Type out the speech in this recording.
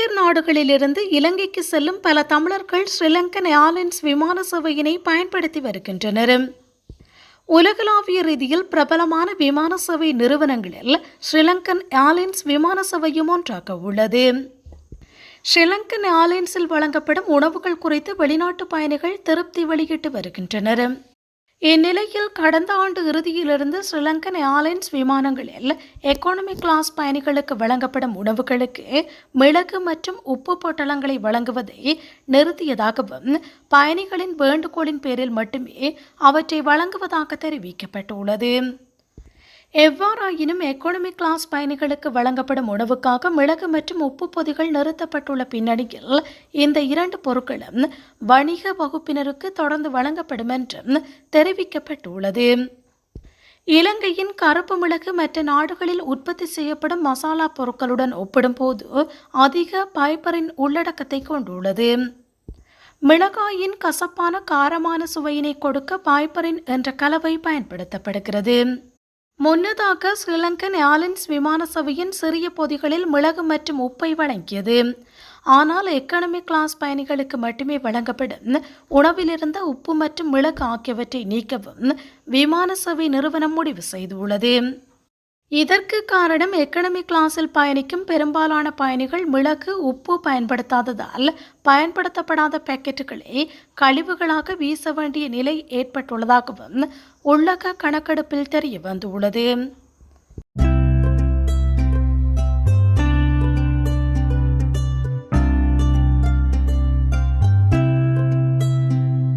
புலம்பெயர் நாடுகளிலிருந்து இலங்கைக்கு செல்லும் பல தமிழர்கள் ஸ்ரீலங்கன் ஏர்லைன்ஸ் விமான சேவையினை பயன்படுத்தி வருகின்றனர். உலகளாவிய ரீதியில் பிரபலமான விமான சேவை நிறுவனங்களில் ஸ்ரீலங்கன் ஏர்லைன்ஸ் விமான சேவையும் ஒன்றாக உள்ளது. ஸ்ரீலங்கன் ஏர்லைன்ஸில் வழங்கப்படும் உணவுகள் குறித்து வெளிநாட்டு பயணிகள் திருப்தி வெளியிட்டு வருகின்றனர். இந்நிலையில் கடந்த ஆண்டு இறுதியிலிருந்து ஸ்ரீலங்கன் ஏர்லைன்ஸ் விமானங்களில் எக்கானமி கிளாஸ் பயணிகளுக்கு வழங்கப்படும் உணவுகளுக்கு மிளகு மற்றும் உப்பு பொட்டலங்களை வழங்குவதை நிறுத்தியதாகவும் பயணிகளின் வேண்டுகோளின் பேரில் மட்டுமே அவற்றை வழங்குவதாக தெரிவிக்கப்பட்டுள்ளது. எவ்வாறாயினும் எக்கானமி கிளாஸ் பயணிகளுக்கு வழங்கப்படும் உணவுக்காக மிளகு மற்றும் உப்பு பொதிகள் நிறுத்தப்பட்டுள்ள பின்னணியில் இந்த இரண்டு பொருட்களும் வணிக வகுப்பினருக்கு தொடர்ந்து வழங்கப்படும் என்றும் தெரிவிக்கப்பட்டுள்ளது. இலங்கையின் கருப்பு மிளகு மற்ற நாடுகளில் உற்பத்தி செய்யப்படும் மசாலா பொருட்களுடன் ஒப்பிடும்போது அதிக பைபரின் உள்ளடக்கத்தை கொண்டுள்ளது. மிளகாயின் கசப்பான காரமான சுவையினை கொடுக்க பைபரின் என்ற கலவை பயன்படுத்தப்படுகிறது. முன்னதாக ஸ்ரீலங்கன் ஏர்லைன்ஸ் விமான சேவையின் சிறிய பொதிகளில் மிளகு மற்றும் உப்பை வழங்கியது. ஆனால் எக்கானமி கிளாஸ் பயணிகளுக்கு மட்டுமே வழங்கப்படும் உணவிலிருந்த உப்பு மற்றும் மிளகு ஆகியவற்றை நீக்கவும் விமான சேவை நிறுவனம் முடிவு செய்துள்ளது. இதற்கு காரணம் எக்கானமி கிளாஸில் பயணிக்கும் பெரும்பாலான பயணிகள் மிளகு உப்பு பயன்படுத்தாததால் பயன்படுத்தப்படாத பாக்கெட்டுகளை கழிவுகளாக வீச வேண்டிய நிலை ஏற்பட்டுள்ளதாகவும் உள்ளக கணக்கெடுப்பில் தெரிய வந்துள்ளது.